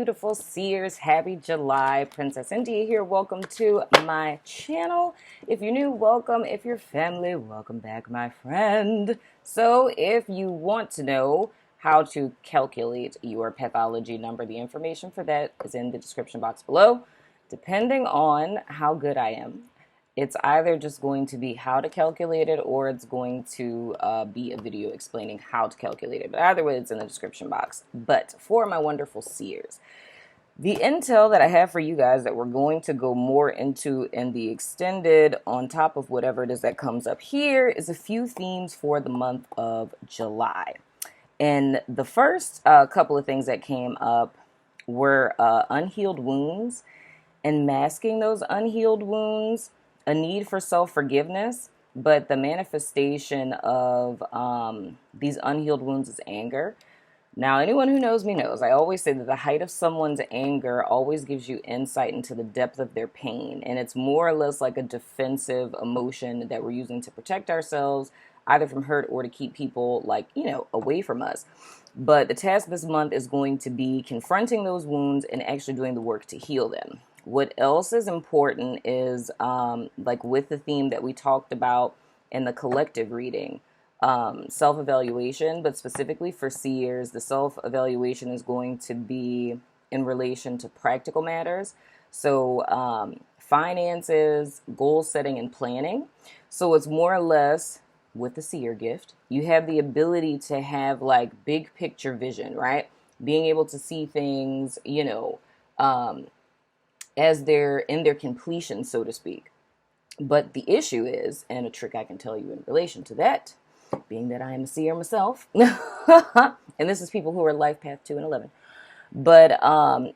beautiful seers. Happy July. Princess India here. Welcome to my channel. If you're new, welcome. If you're family, welcome back, my friend. So if you want to know how to calculate your pathology number, the information for that is in the description box below. Depending on how good I am, it's either just going to be how to calculate it, or it's going to be a video explaining how to calculate it. But either way, it's in the description box. But for my wonderful seers, the intel that I have for you guys that we're going to go more into in the extended, on top of whatever it is that comes up here, is a few themes for the month of July. And the first couple of things that came up were unhealed wounds and masking those unhealed wounds, a need for self-forgiveness, but the manifestation of these unhealed wounds is anger. Now, anyone who knows me knows, I always say that the height of someone's anger always gives you insight into the depth of their pain, and it's more or less like a defensive emotion that we're using to protect ourselves, either from hurt or to keep people, like, away from us. But the task this month is going to be confronting those wounds and actually doing the work to heal them. What else is important is, like with the theme that we talked about in the collective reading, self-evaluation, but specifically for seers, the self-evaluation is going to be in relation to practical matters. So finances, goal setting, and planning. So it's more or less, with the seer gift, you have the ability to have like big picture vision, right? Being able to see things, as they're in their completion, so to speak. But the issue is, and a trick I can tell you in relation to that, being that I am a seer myself, and this is people who are life path 2 and 11, but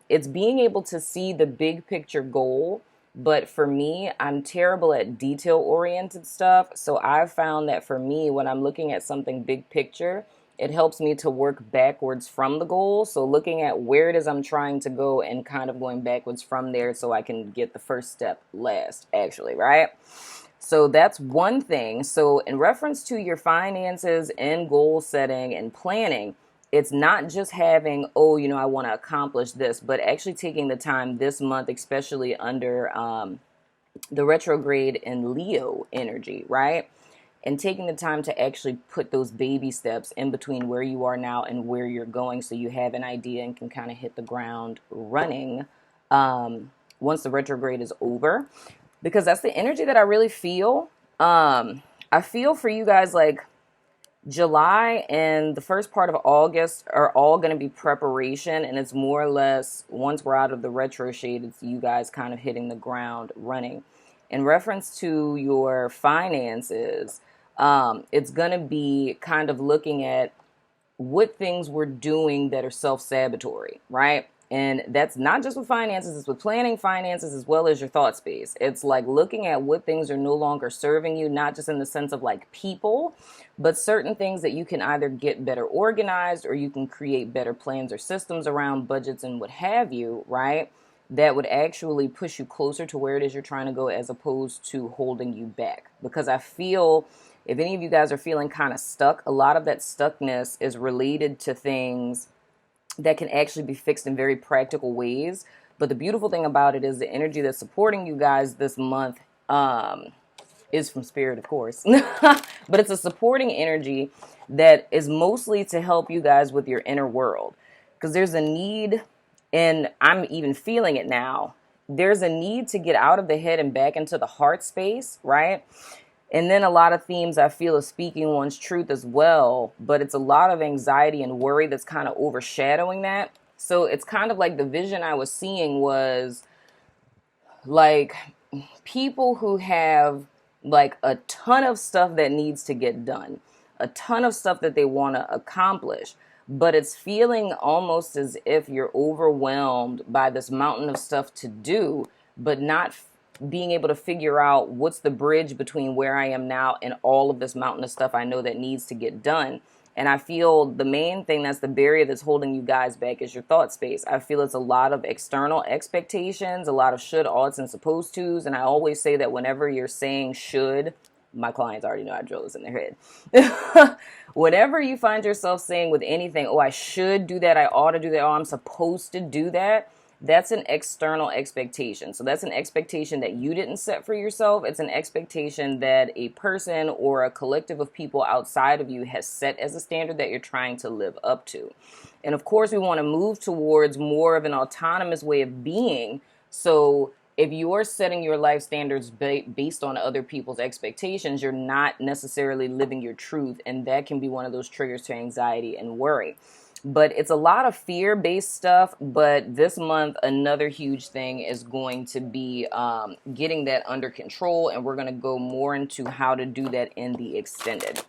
it's being able to see the big picture goal. But for me, I'm terrible at detail-oriented stuff, so I've found that for me, when I'm looking at something big picture, it helps me to work backwards from the goal. So looking at where it is I'm trying to go and kind of going backwards from there so I can get the first step last, actually, right? So that's one thing. So in reference to your finances and goal setting and planning, it's not just having, I want to accomplish this, but actually taking the time this month, especially under the retrograde in Leo energy, right? And taking the time to actually put those baby steps in between where you are now and where you're going, so you have an idea and can kind of hit the ground running once the retrograde is over. Because that's the energy that I really feel. I feel for you guys, like, July and the first part of August are all going to be preparation, and it's more or less, once we're out of the retro shade, it's you guys kind of hitting the ground running. In reference to your finances, it's going to be kind of looking at what things we're doing that are self-sabotatory, right? And that's not just with finances, it's with planning finances as well as your thought space. It's like looking at what things are no longer serving you, not just in the sense of like people, but certain things that you can either get better organized, or you can create better plans or systems around budgets and what have you, right? That would actually push you closer to where it is you're trying to go, as opposed to holding you back. Because I feel, if any of you guys are feeling kind of stuck, a lot of that stuckness is related to things that can actually be fixed in very practical ways. But the beautiful thing about it is the energy that's supporting you guys this month is from spirit, of course. But it's a supporting energy that is mostly to help you guys with your inner world. Because there's a need, and I'm even feeling it now, there's a need to get out of the head and back into the heart space, right? And then a lot of themes I feel is speaking one's truth as well, but it's a lot of anxiety and worry that's kind of overshadowing that. So it's kind of like the vision I was seeing was like people who have like a ton of stuff that needs to get done, a ton of stuff that they want to accomplish, but it's feeling almost as if you're overwhelmed by this mountain of stuff to do, but not being able to figure out what's the bridge between where I am now and all of this mountain of stuff I know that needs to get done. And I feel the main thing that's the barrier that's holding you guys back is your thought space. I feel it's a lot of external expectations, a lot of should, oughts, and supposed tos. And I always say that whenever you're saying should My clients already know I drill this in their head. Whatever you find yourself saying with anything, oh, I should do that, I ought to do that, oh, I'm supposed to do that, that's an external expectation. So that's an expectation that you didn't set for yourself. It's an expectation that a person or a collective of people outside of you has set as a standard that you're trying to live up to. And of course, we want to move towards more of an autonomous way of being. So if you're setting your life standards based on other people's expectations, you're not necessarily living your truth. And that can be one of those triggers to anxiety and worry. But it's a lot of fear-based stuff. But this month, another huge thing is going to be getting that under control. And we're going to go more into how to do that in the extended.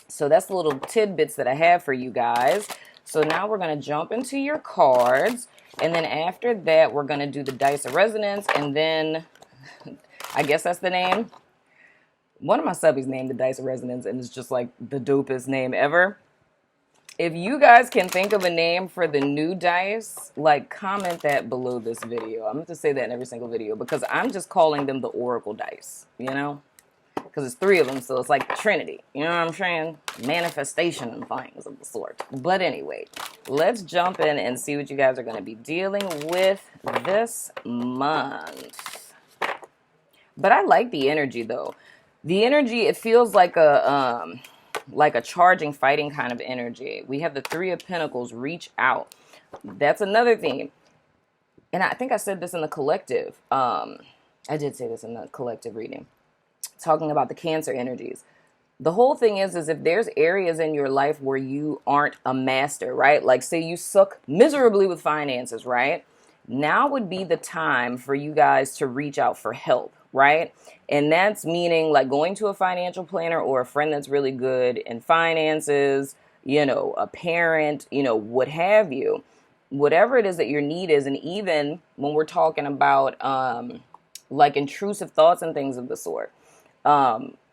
So that's the little tidbits that I have for you guys. So now we're going to jump into your cards. And then after that, we're going to do the Dice of Resonance. And then, I guess that's the name. One of my subbies named the Dice of Resonance, and it's just like the dopest name ever. If you guys can think of a name for the new dice, like comment that below this video. I'm going to say that in every single video because I'm just calling them the Oracle dice, you know? Because it's 3 of them, so it's like the Trinity. You know what I'm saying? Manifestation and things of the sort. But anyway, let's jump in and see what you guys are going to be dealing with this month. But I like the energy, though. The energy, it feels like a charging, fighting kind of energy. We have the 3 of Pentacles, reach out. That's another theme. And I think I said this in the collective. I did say this in the collective reading. Talking about the Cancer energies. The whole thing is if there's areas in your life where you aren't a master, right? Like say you suck miserably with finances, right? Now would be the time for you guys to reach out for help, right? And that's meaning like going to a financial planner or a friend that's really good in finances, you know, a parent, you know, what have you. Whatever it is that your need is. And even when we're talking about like intrusive thoughts and things of the sort.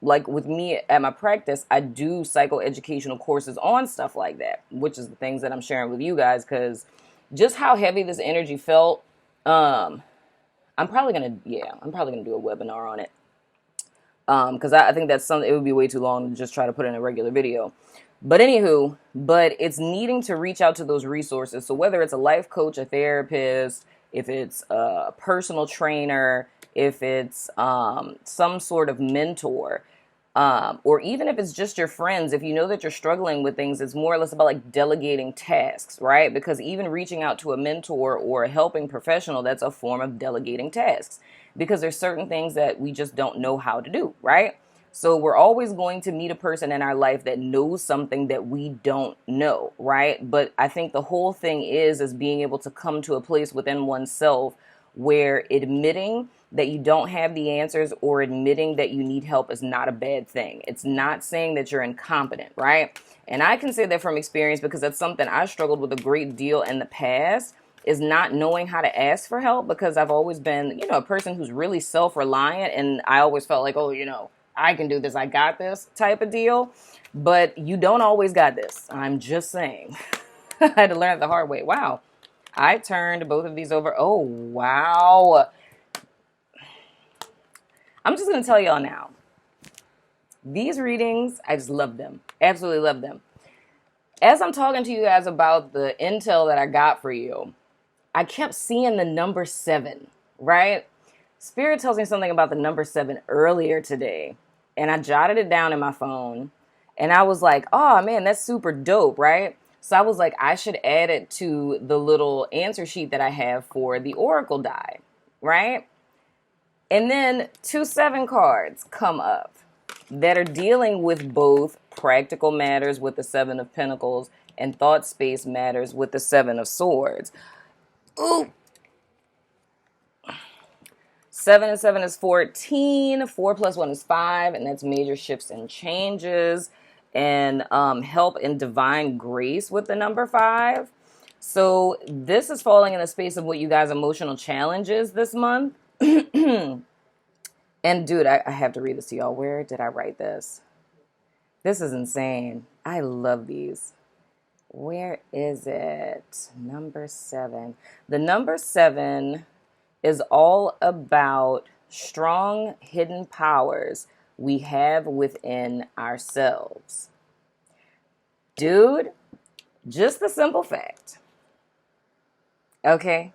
Like with me at my practice, I do psychoeducational courses on stuff like that, which is the things that I'm sharing with you guys, because just how heavy this energy felt, I'm probably gonna do a webinar on it. Because I think that's something, it would be way too long to just try to put in a regular video. But anywho, it's needing to reach out to those resources. So whether it's a life coach, a therapist, if it's a personal trainer, if it's some sort of mentor, or even if it's just your friends, if you know that you're struggling with things, it's more or less about like delegating tasks, right? Because even reaching out to a mentor or a helping professional, that's a form of delegating tasks, because there's certain things that we just don't know how to do, right? So we're always going to meet a person in our life that knows something that we don't know, right? But I think the whole thing is being able to come to a place within oneself where admitting that you don't have the answers or admitting that you need help is not a bad thing. It's not saying that you're incompetent, right? And I can say that from experience because that's something I struggled with a great deal in the past, is not knowing how to ask for help, because I've always been, you know, a person who's really self-reliant, and I always felt like, oh, you know, I can do this, I got this type of deal. But you don't always got this. I'm just saying. I had to learn it the hard way. Wow. I turned both of these over. Oh, wow. I'm just going to tell y'all now. These readings, I just love them. Absolutely love them. As I'm talking to you guys about the intel that I got for you, I kept seeing the number 7, right? Spirit tells me something about the number 7 earlier today, and I jotted it down in my phone, and I was like, oh man, that's super dope, right? So I was like, I should add it to the little answer sheet that I have for the Oracle die, right? And then 2 7 cards come up that are dealing with both practical matters with the 7 of Pentacles and thought space matters with the 7 of Swords. Ooh. 7 and 7 is 14. 4 plus 1 is 5, and that's major shifts and changes. And help and divine grace with the number 5. So this is falling in the space of what you guys' emotional challenges this month. And dude, I have to read this to y'all. Where did I write this? This is insane. I love these. Where is it? Number 7. The number 7 is all about strong hidden powers we have within ourselves. Dude, just the simple fact. Okay?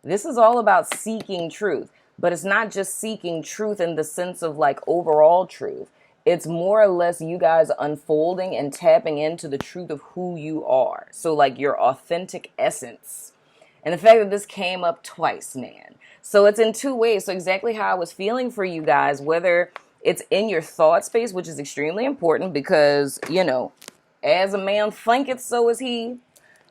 This is all about seeking truth, but it's not just seeking truth in the sense of like overall truth. It's more or less you guys unfolding and tapping into the truth of who you are. So like your authentic essence. And the fact that this came up twice, man. So it's in two ways. So exactly how I was feeling for you guys, whether it's in your thought space, which is extremely important because, you know, as a man thinketh, so is he.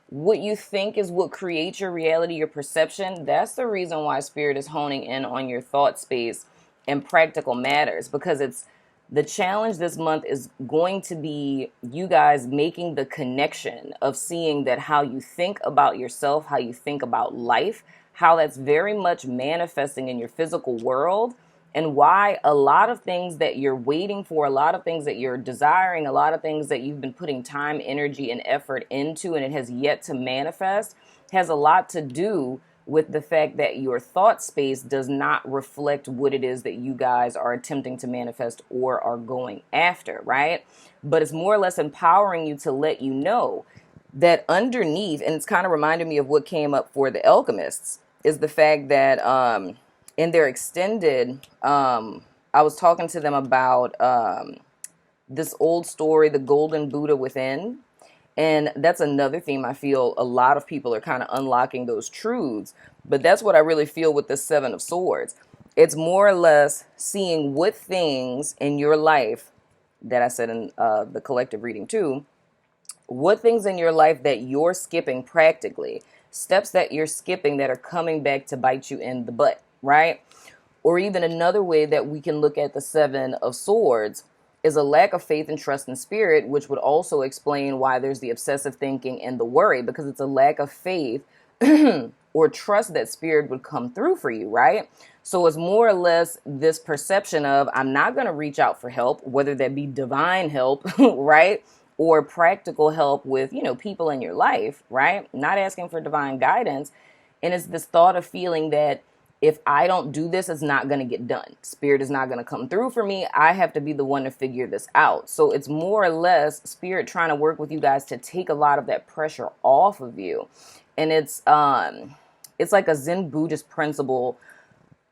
What you think is what creates your reality, your perception. That's the reason why Spirit is honing in on your thought space and practical matters, because it's the challenge this month is going to be you guys making the connection of seeing that how you think about yourself, how you think about life, how that's very much manifesting in your physical world, and why a lot of things that you're waiting for, a lot of things that you're desiring, a lot of things that you've been putting time, energy, and effort into, and it has yet to manifest, has a lot to do with the fact that your thought space does not reflect what it is that you guys are attempting to manifest or are going after, right? But it's more or less empowering you to let you know that underneath, and it's kind of reminded me of what came up for the alchemists, is the fact that in their extended, I was talking to them about this old story, the Golden Buddha Within. And that's another theme I feel a lot of people are kind of unlocking those truths. But that's what I really feel with the Seven of Swords. It's more or less seeing what things in your life that I said in the collective reading too, what things in your life that you're skipping practically, steps that you're skipping that are coming back to bite you in the butt, right? Or even another way that we can look at the Seven of Swords is a lack of faith and trust in Spirit, which would also explain why there's the obsessive thinking and the worry, because it's a lack of faith or trust that Spirit would come through for you, right? So it's more or less this perception of, I'm not going to reach out for help, whether that be divine help, right? Or practical help with, you know, people in your life, right? Not asking for divine guidance. And it's this thought of feeling that if I don't do this, it's not going to get done. Spirit is not going to come through for me. I have to be the one to figure this out. So it's more or less Spirit trying to work with you guys to take a lot of that pressure off of you. And it's like a Zen Buddhist principle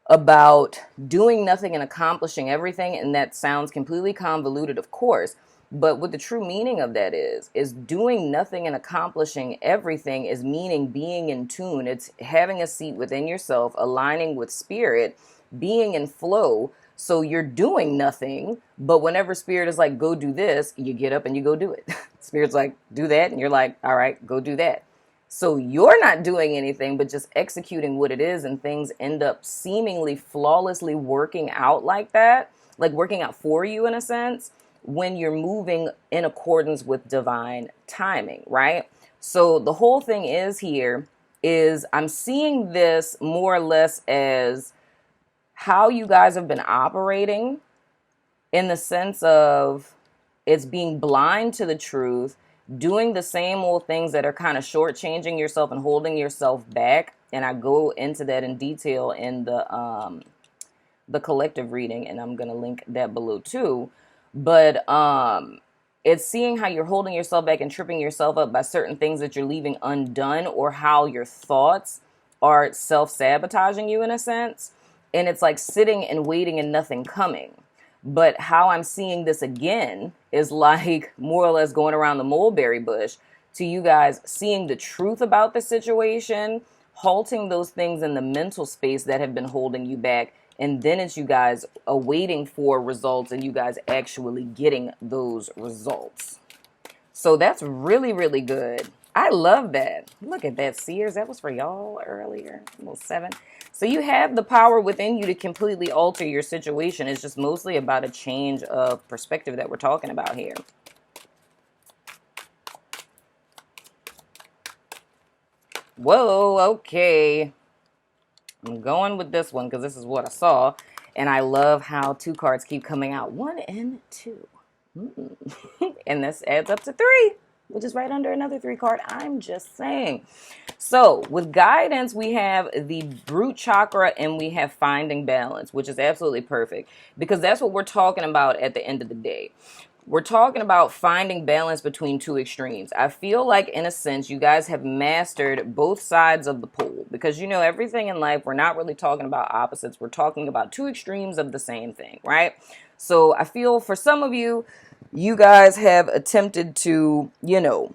about doing nothing and accomplishing everything. And that sounds completely convoluted, of course. But what the true meaning of that is doing nothing and accomplishing everything is meaning being in tune. It's having a seat within yourself, aligning with Spirit, being in flow. So you're doing nothing, but whenever Spirit is like, go do this, you get up and you go do it. Spirit's like, do that. And you're like, all right, go do that. So you're not doing anything, but just executing what it is. And things end up seemingly flawlessly working out like that, like working out for you in a sense, when you're moving in accordance with divine timing, right? So the whole thing is I'm seeing this more or less as how you guys have been operating, in the sense of it's being blind to the truth, doing the same old things that are kind of shortchanging yourself and holding yourself back. And I go into that in detail in the collective reading, and I'm going to link that below too. But it's seeing how you're holding yourself back and tripping yourself up by certain things that you're leaving undone, or how your thoughts are self-sabotaging you in a sense. And it's like sitting and waiting and nothing coming. But how I'm seeing this again is like more or less going around the mulberry bush to you guys seeing the truth about the situation, halting those things in the mental space that have been holding you back. And then it's you guys awaiting for results and you guys actually getting those results. So that's really, really good. I love that. Look at that, seers. That was for y'all earlier. Almost 7. So you have the power within you to completely alter your situation. It's just mostly about a change of perspective that we're talking about here. Whoa, okay. I'm going with this one because this is what I saw. And I love how 2 cards keep coming out. 1 and 2. And this adds up to 3. which is right under another 3 card. I'm just saying. So with guidance, we have the root chakra and we have finding balance, which is absolutely perfect because that's what we're talking about at the end of the day. We're talking about finding balance between 2 extremes. I feel like, in a sense, you guys have mastered both sides of the pole because, you know, everything in life, we're not really talking about opposites. We're talking about 2 extremes of the same thing, right? So I feel for some of you, you guys have attempted to, you know,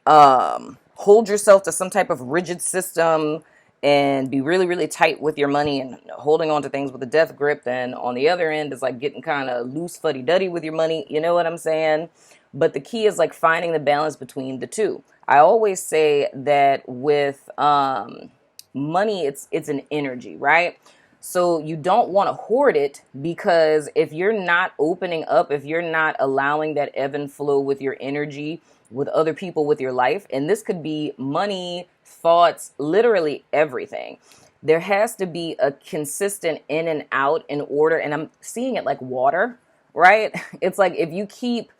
hold yourself to some type of rigid system and be really, really tight with your money and holding on to things with a death grip. And on the other end is like getting kind of loose fuddy-duddy with your money. You know what I'm saying? But the key is like finding the balance between the two. I always say that with money, it's an energy, right? So you don't want to hoard it because if you're not opening up, if you're not allowing that ebb and flow with your energy, with other people, with your life, and this could be money, thoughts, literally everything. There has to be a consistent in and out in order. And I'm seeing it like water, right? It's like if you keep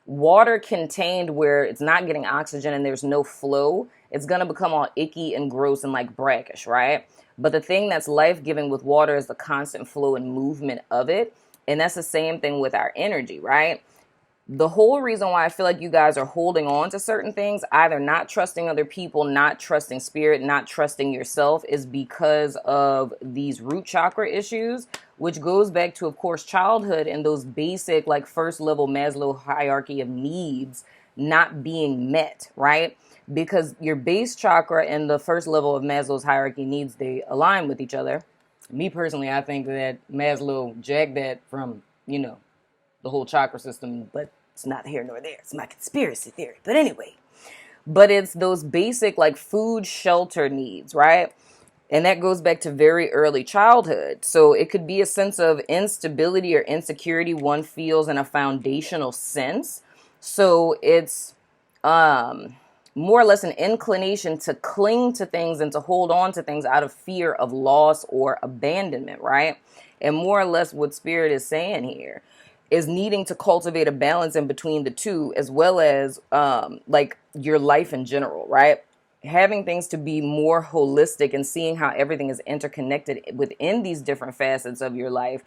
water contained where it's not getting oxygen and there's no flow, it's going to become all icky and gross and like brackish, right? But the thing that's life-giving with water is the constant flow and movement of it. And that's the same thing with our energy, right? The whole reason why I feel like you guys are holding on to certain things, either not trusting other people, not trusting spirit, not trusting yourself, is because of these root chakra issues, which goes back to, of course, childhood and those basic, like, first level Maslow hierarchy of needs not being met, right? Because your base chakra and the first level of Maslow's hierarchy needs, they align with each other. Me personally, I think that Maslow jacked that from, you know, the whole chakra system, but it's not here nor there. It's my conspiracy theory. But anyway, but it's those basic like food, shelter needs, right? And that goes back to very early childhood. So it could be a sense of instability or insecurity one feels in a foundational sense. So it's more or less an inclination to cling to things and to hold on to things out of fear of loss or abandonment, right? And more or less what Spirit is saying here is needing to cultivate a balance in between the two, as well as like your life in general, right? Having things to be more holistic and seeing how everything is interconnected within these different facets of your life.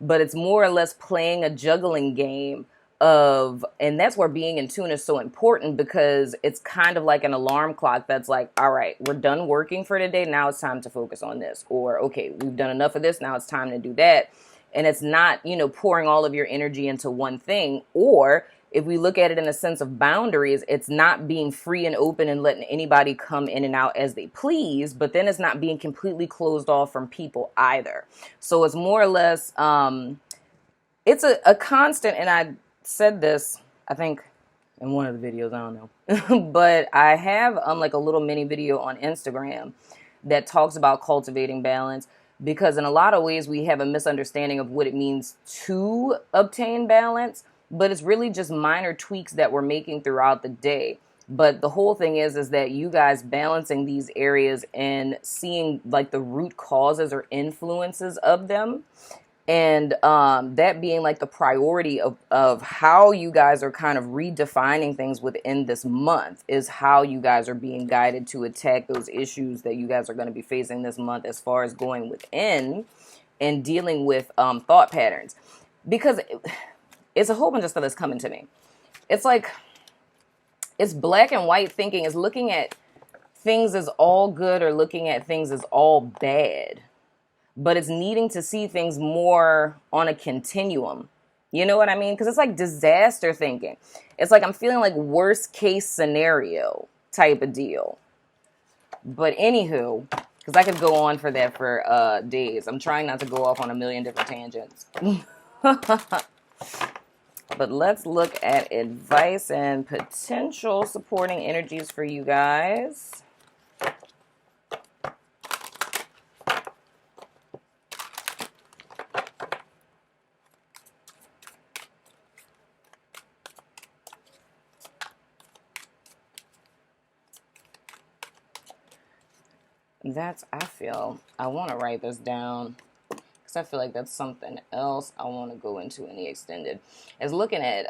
But it's more or less playing a juggling game of, and that's where being in tune is so important, because it's kind of like an alarm clock that's like, all right, we're done working for today. Now it's time to focus on this. Or, okay, we've done enough of this. Now it's time to do that. And it's not, you know, pouring all of your energy into one thing. Or if we look at it in a sense of boundaries, it's not being free and open and letting anybody come in and out as they please, but then it's not being completely closed off from people either. So it's more or less, it's a constant, and I said this, I think, in one of the videos, I don't know, but I have like a little mini video on Instagram that talks about cultivating balance. Because in a lot of ways, we have a misunderstanding of what it means to obtain balance, but it's really just minor tweaks that we're making throughout the day. But the whole thing is that you guys balancing these areas and seeing like the root causes or influences of them. And that being like the priority of how you guys are kind of redefining things within this month is how you guys are being guided to attack those issues that you guys are going to be facing this month, as far as going within and dealing with thought patterns. Because it's a whole bunch of stuff that's coming to me. It's like, it's black and white thinking, is looking at things as all good or looking at things as all bad. But it's needing to see things more on a continuum. You know what I mean? Because it's like disaster thinking. It's like I'm feeling like worst case scenario type of deal. But anywho, because I could go on for that for days. I'm trying not to go off on a million different tangents. But let's look at advice and potential supporting energies for you guys. I want to write this down because I feel like that's something else I want to go into in the extended. Is looking at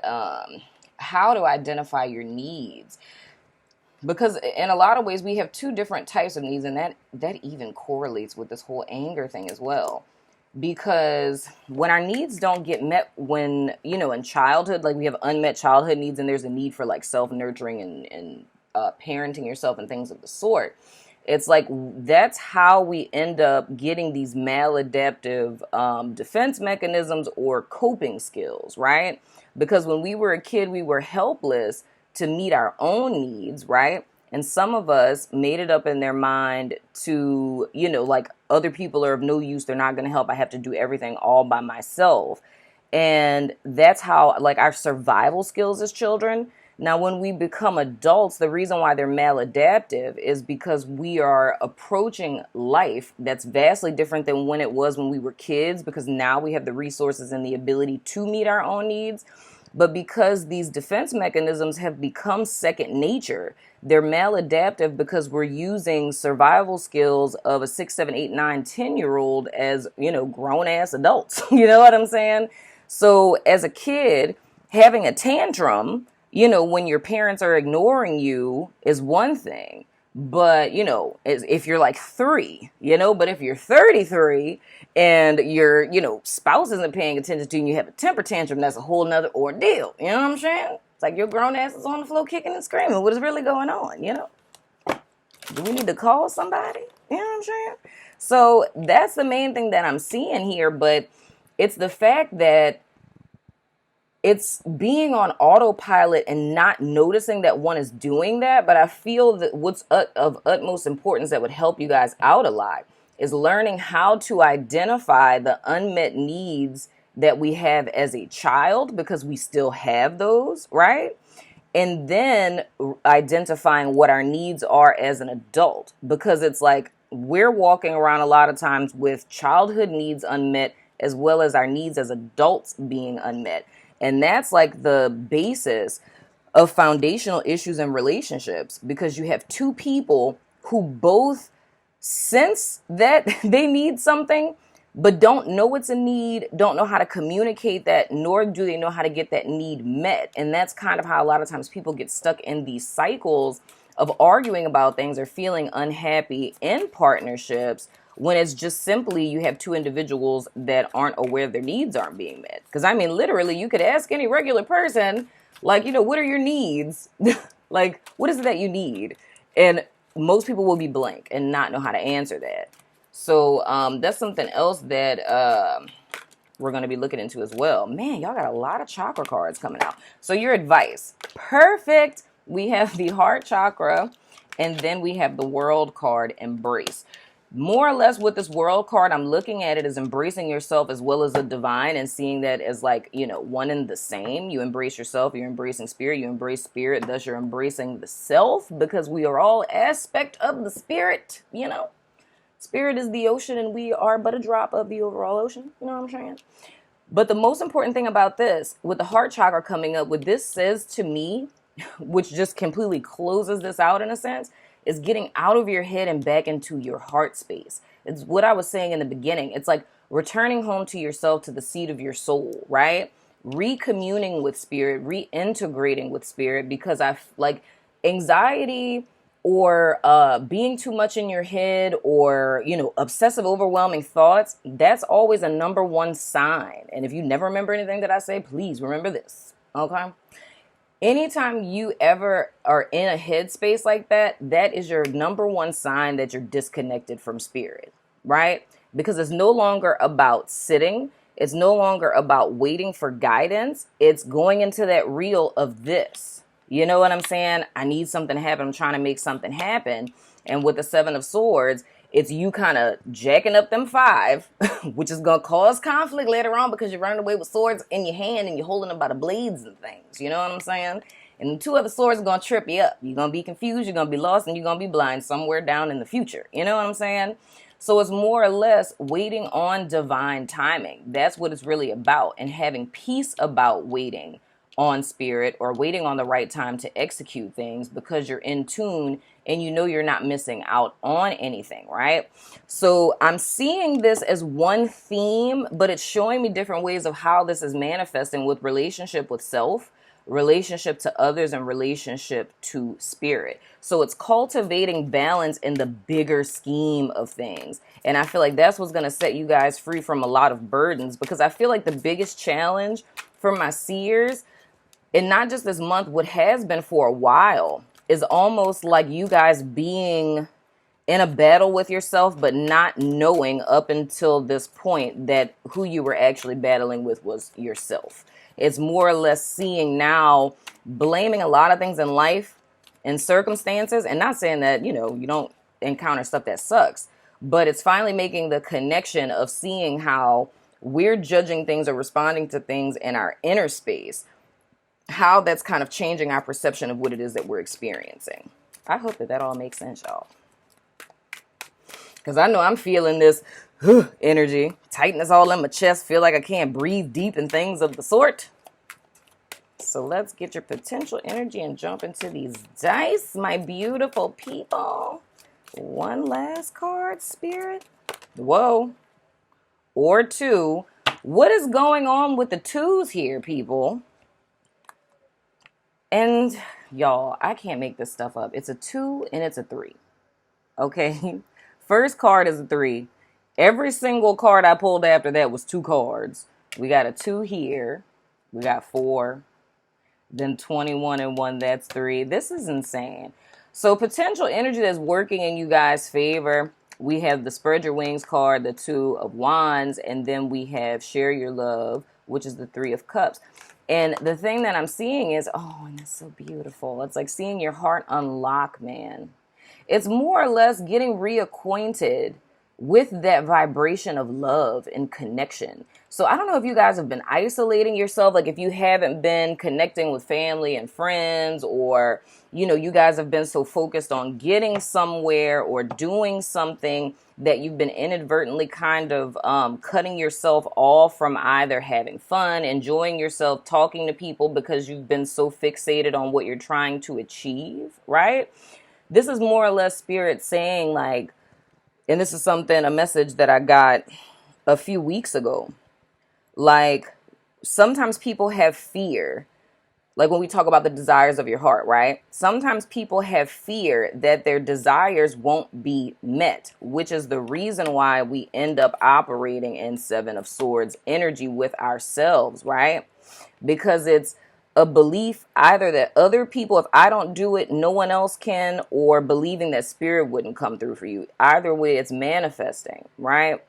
how to identify your needs. Because in a lot of ways, we have two different types of needs, and that even correlates with this whole anger thing as well. Because when our needs don't get met when, in childhood, like we have unmet childhood needs, and there's a need for like self-nurturing and parenting yourself and things of the sort. It's like that's how we end up getting these maladaptive defense mechanisms or coping skills, right? Because when we were a kid, we were helpless to meet our own needs, right? And some of us made it up in their mind to, like other people are of no use. They're not going to help. I have to do everything all by myself. And that's how, like, our survival skills as children. Now, when we become adults, the reason why they're maladaptive is because we are approaching life that's vastly different than when it was when we were kids, because now we have the resources and the ability to meet our own needs. But because these defense mechanisms have become second nature, they're maladaptive because we're using survival skills of a 6, 7, 8, 9, 10-year-old as, grown-ass adults. You know what I'm saying? So as a kid, having a tantrum, when your parents are ignoring you is one thing. But, if you're like 3, but if you're 33 and your, spouse isn't paying attention to you and you have a temper tantrum, that's a whole nother ordeal. You know what I'm saying? It's like your grown ass is on the floor kicking and screaming. What is really going on, Do we need to call somebody? You know what I'm saying? So that's the main thing that I'm seeing here. But it's the fact that it's being on autopilot and not noticing that one is doing that. But I feel that what's of utmost importance that would help you guys out a lot is learning how to identify the unmet needs that we have as a child, because we still have those, right? And then identifying what our needs are as an adult, because it's like we're walking around a lot of times with childhood needs unmet as well as our needs as adults being unmet. And that's like the basis of foundational issues in relationships, because you have two people who both sense that they need something, but don't know it's a need, don't know how to communicate that, nor do they know how to get that need met. And that's kind of how a lot of times people get stuck in these cycles of arguing about things or feeling unhappy in partnerships, when it's just simply you have two individuals that aren't aware their needs aren't being met. Because I mean, literally, you could ask any regular person, like, what are your needs? Like, what is it that you need? And most people will be blank and not know how to answer that. So that's something else that we're going to be looking into as well. Man, y'all got a lot of chakra cards coming out. So your advice. Perfect. We have the heart chakra, and then we have the world card, embrace. More or less with this world card, I'm looking at it as embracing yourself as well as the divine, and seeing that as like, one and the same. You embrace yourself, you're embracing spirit, you embrace spirit, thus you're embracing the self, because we are all aspect of the spirit, Spirit is the ocean and we are but a drop of the overall ocean. You know what I'm saying? But the most important thing about this, with the heart chakra coming up, what this says to me, which just completely closes this out in a sense, is getting out of your head and back into your heart space. It's what I was saying in the beginning. It's like returning home to yourself, to the seat of your soul, right? Recommuning with spirit, reintegrating with spirit, because anxiety or being too much in your head, or, obsessive, overwhelming thoughts, that's always a number one sign. And if you never remember anything that I say, please remember this, okay? Anytime you ever are in a headspace like that, that is your number one sign that you're disconnected from spirit, right? Because it's no longer about sitting. It's no longer about waiting for guidance. It's going into that reel of this. You know what I'm saying? I need something to happen. I'm trying to make something happen. And with the 7 of Swords, it's you kind of jacking up them 5, which is going to cause conflict later on, because you're running away with swords in your hand and you're holding them by the blades and things. You know what I'm saying? And the 2 other swords are going to trip you up. You're going to be confused, you're going to be lost, and you're going to be blind somewhere down in the future. You know what I'm saying? So it's more or less waiting on divine timing. That's what it's really about, and having peace about waiting on spirit or waiting on the right time to execute things, because you're in tune and you're not missing out on anything, right? So I'm seeing this as one theme, but it's showing me different ways of how this is manifesting with relationship with self, relationship to others, and relationship to spirit. So it's cultivating balance in the bigger scheme of things. And I feel like that's what's going to set you guys free from a lot of burdens, because I feel like the biggest challenge for my seers, and not just this month, what has been for a while, is almost like you guys being in a battle with yourself, but not knowing up until this point that who you were actually battling with was yourself. It's more or less seeing now, blaming a lot of things in life and circumstances, and not saying that, you know, you don't encounter stuff that sucks, but it's finally making the connection of seeing how we're judging things or responding to things in our inner space, how that's kind of changing our perception of what it is that we're experiencing. I hope that all makes sense, y'all. Because I know I'm feeling this energy, tightness all in my chest, feel like I can't breathe deep and things of the sort. So let's get your potential energy and jump into these dice, my beautiful people. One last card, Spirit. Whoa. Or two. What is going on with the twos here, people? And y'all, I can't make this stuff up. It's a 2 and it's a 3. Okay? First card is a 3. Every single card I pulled after that was 2 cards. We got a 2 here. We got 4. Then 21 and 1, that's 3. This is insane. So potential energy that's working in you guys' favor. We have the Spread Your Wings card, the 2 of Wands, and then we have Share Your Love, which is the 3 of Cups. And the thing that I'm seeing is, oh, and it's so beautiful. It's like seeing your heart unlock, man. It's more or less getting reacquainted with that vibration of love and connection. So I don't know if you guys have been isolating yourself, like if you haven't been connecting with family and friends, or, you know, you guys have been so focused on getting somewhere or doing something that you've been inadvertently kind of cutting yourself off from either having fun, enjoying yourself, talking to people, because you've been so fixated on what you're trying to achieve, right? This is more or less Spirit saying, like, and this is a message that I got a few weeks ago. Like, sometimes people have fear. Like when we talk about the desires of your heart, right? Sometimes people have fear that their desires won't be met, which is the reason why we end up operating in 7 of Swords energy with ourselves, right? Because it's a belief either that other people, if I don't do it, no one else can, or believing that Spirit wouldn't come through for you. Either way, it's manifesting, right?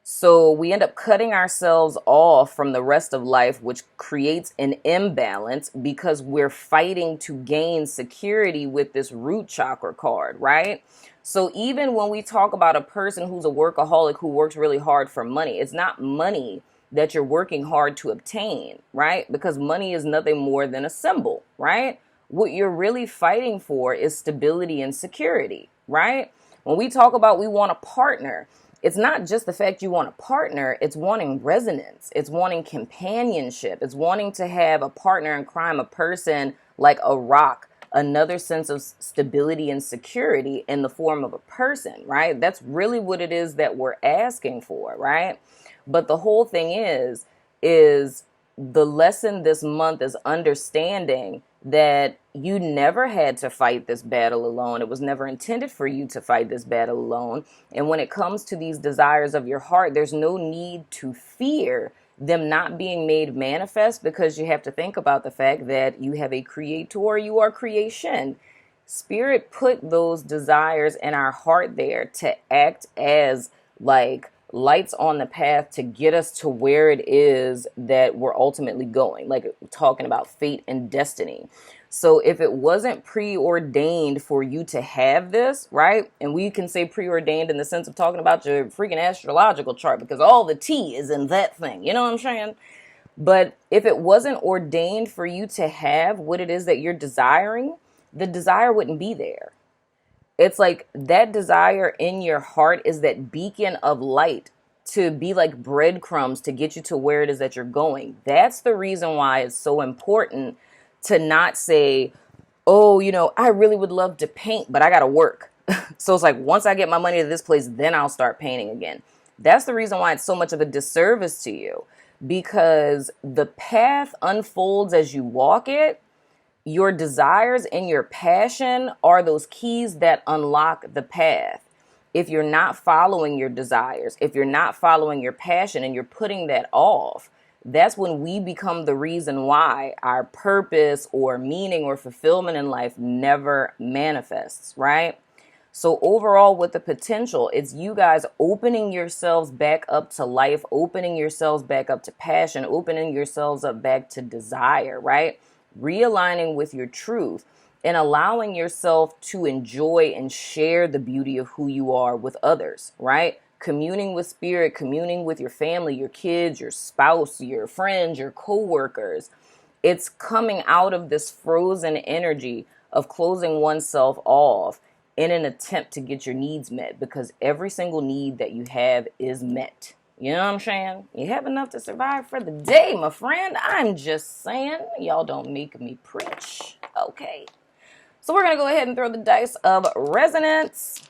So we end up cutting ourselves off from the rest of life, which creates an imbalance because we're fighting to gain security with this root chakra card, right? So even when we talk about a person who's a workaholic who works really hard for money, it's not money that you're working hard to obtain, right? Because money is nothing more than a symbol, right? What you're really fighting for is stability and security, right? When we talk about we want a partner, it's not just the fact you want a partner, it's wanting resonance, it's wanting companionship, it's wanting to have a partner in crime, a person like a rock, another sense of stability and security in the form of a person, right? That's really what it is that we're asking for, right? But the whole thing is the lesson this month is understanding that you never had to fight this battle alone. It was never intended for you to fight this battle alone. And when it comes to these desires of your heart, there's no need to fear them not being made manifest, because you have to think about the fact that you have a creator, you are creation. Spirit put those desires in our heart there to act as like lights on the path to get us to where it is that we're ultimately going, like talking about fate and destiny. So if it wasn't preordained for you to have this, right? And we can say preordained in the sense of talking about your freaking astrological chart, because all the tea is in that thing. You know what I'm saying? But if it wasn't ordained for you to have what it is that you're desiring, the desire wouldn't be there. It's like that desire in your heart is that beacon of light to be like breadcrumbs to get you to where it is that you're going. That's the reason why it's so important to not say, oh, you know, I really would love to paint, but I got to work. So it's like, once I get my money to this place, then I'll start painting again. That's the reason why it's so much of a disservice to you. because the path unfolds as you walk it. Your desires and your passion are those keys that unlock the path. If you're not following your desires, if you're not following your passion and you're putting that off, that's when we become the reason why our purpose or meaning or fulfillment in life never manifests, right? So overall, with the potential, it's you guys opening yourselves back up to life, opening yourselves back up to passion, opening yourselves up back to desire, right? Realigning with your truth and allowing yourself to enjoy and share the beauty of who you are with others, right? Communing with spirit, communing with your family, your kids, your spouse, your friends, your co-workers. It's coming out of this frozen energy of closing oneself off in an attempt to get your needs met, because every single need that you have is met. You know what I'm saying? You have enough to survive for the day, my friend. I'm just saying. Y'all don't make me preach. Okay. So we're going to go ahead and throw the dice of resonance.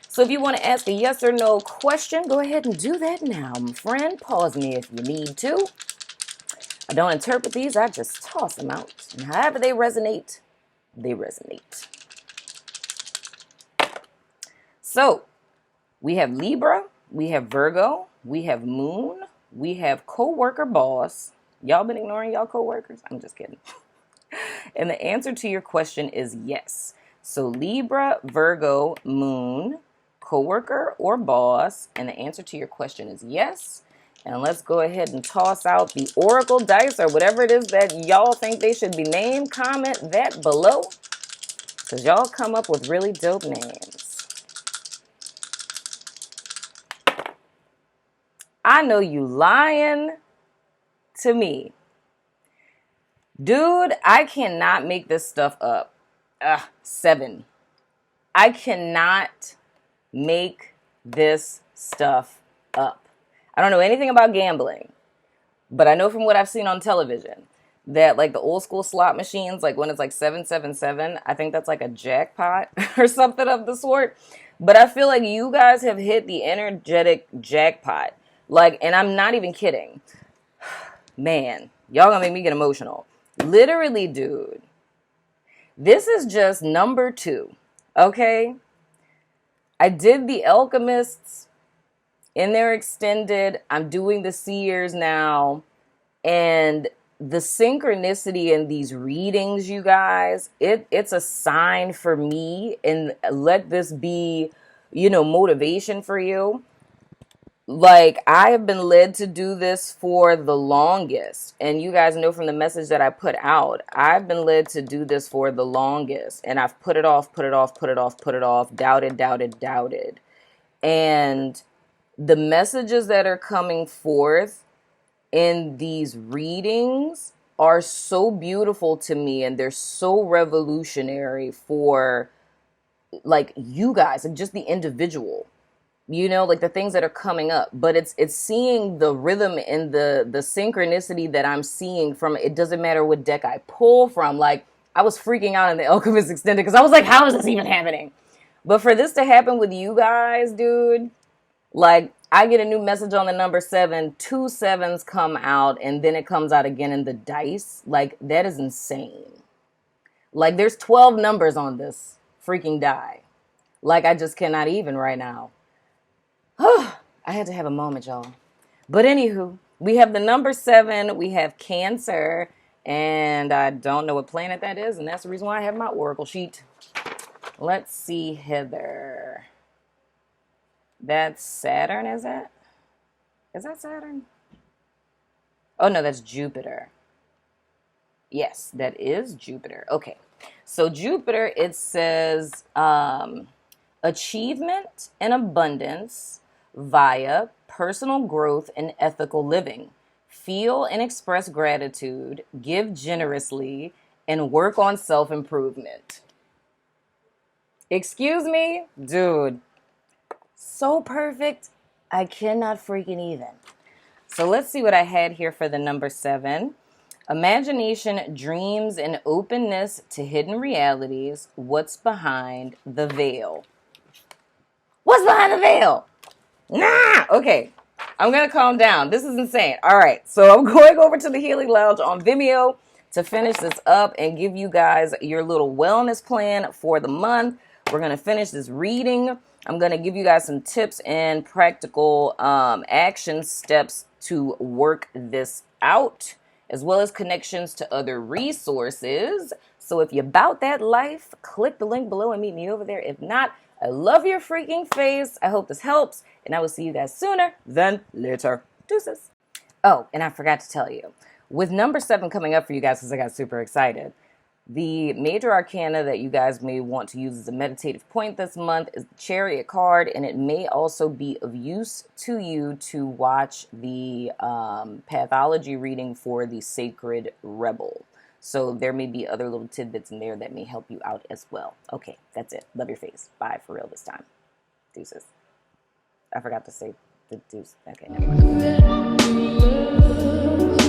So if you want to ask a yes or no question, go ahead and do that now, my friend. Pause me if you need to. I don't interpret these. I just toss them out. And however they resonate, they resonate. So we have Libra, we have Virgo, we have Moon, we have co-worker boss. Y'all been ignoring y'all co-workers? I'm just kidding. And the answer to your question is yes. So Libra, Virgo, Moon, co-worker or boss. And the answer to your question is yes. And let's go ahead and toss out the oracle dice or whatever it is that y'all think they should be named. Comment that below, because y'all come up with really dope names. I know you lying to me. Dude, I cannot make this stuff up. 7. I cannot make this stuff up. I don't know anything about gambling, but I know from what I've seen on television that like the old school slot machines, like when it's like 777, I think that's like a jackpot or something of the sort. But I feel like you guys have hit the energetic jackpot. Like, and I'm not even kidding. Man, y'all gonna make me get emotional. Literally, dude, this is just number 2, okay? I did the Alchemists in their extended. I'm doing the Seers now. And the synchronicity in these readings, you guys, it's a sign for me. And let this be, motivation for you. Like, I have been led to do this for the longest. And you guys know from the message that I put out, I've been led to do this for the longest. And I've put it off, doubted. And the messages that are coming forth in these readings are so beautiful to me. And they're so revolutionary for, like, you guys and just the individual. Like the things that are coming up, but it's seeing the rhythm and the synchronicity that I'm seeing from, it doesn't matter what deck I pull from. Like, I was freaking out in the Alchemist Extended because I was like, how is this even happening? But for this to happen with you guys, dude, like, I get a new message on the number 7, 2 7s come out, and then it comes out again in the dice. Like, that is insane. Like, there's 12 numbers on this freaking die. Like, I just cannot even right now. I had to have a moment, y'all. But anywho, we have the number 7. We have Cancer. And I don't know what planet that is. And that's the reason why I have my oracle sheet. Let's see, Heather. That's Saturn, is it? Is that Saturn? Oh, no, that's Jupiter. Yes, that is Jupiter. Okay. So Jupiter, it says achievement and abundance via personal growth and ethical living. Feel and express gratitude, give generously, and work on self-improvement. Excuse me? Dude. So perfect. I cannot freaking even. So let's see what I had here for the number 7. Imagination, dreams, and openness to hidden realities. What's behind the veil? What's behind the veil? Nah! Okay. I'm going to calm down. This is insane. All right. So I'm going over to the Healing Lounge on Vimeo to finish this up and give you guys your little wellness plan for the month. We're going to finish this reading. I'm going to give you guys some tips and practical action steps to work this out, as well as connections to other resources. So if you're about that life, click the link below and meet me over there. If not, I love your freaking face. I hope this helps, and I will see you guys sooner than later. Deuces. Oh, and I forgot to tell you, with number 7 coming up for you guys, because I got super excited, the major arcana that you guys may want to use as a meditative point this month is the Chariot card, and it may also be of use to you to watch the Pathology reading for the Sacred Rebel. So there may be other little tidbits in there that may help you out as well. Okay, that's it. Love your face. Bye for real this time. Deuces. I forgot to say the deuce. Okay, never mind.